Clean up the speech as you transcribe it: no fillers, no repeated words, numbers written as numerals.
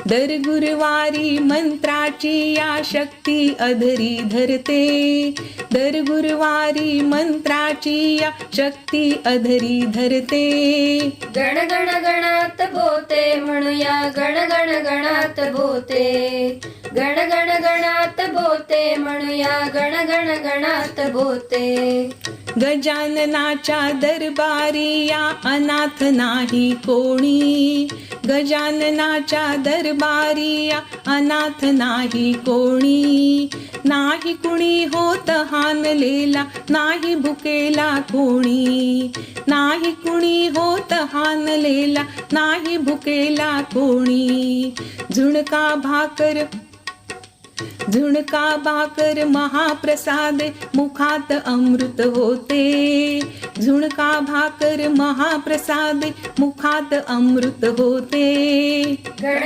दर गुरुवारी मंत्राची या शक्ती अधरी धरते. दर गुरुवारी मंत्राची या शक्ती अधरी धरते. गण गण गणात बोते म्हणूया गण गण गणात बोते. गण गण गणात बोते म्हणूया गण गण गणात बोते. गजाननाच्या दरबारी या अनाथ नाही कोणी. गजाननाच्या दरबारी या अनाथ नाही कोणी. नाही कुणी होत हानलेला नाही भुकेला कोणी. नाही कुणी होत हानलेला नाही भुकेला कोणी. झुणका भाकर महाप्रसाद मुखात अमृत होते. झुणका भाकर महाप्रसाद मुखात अमृत होते. गण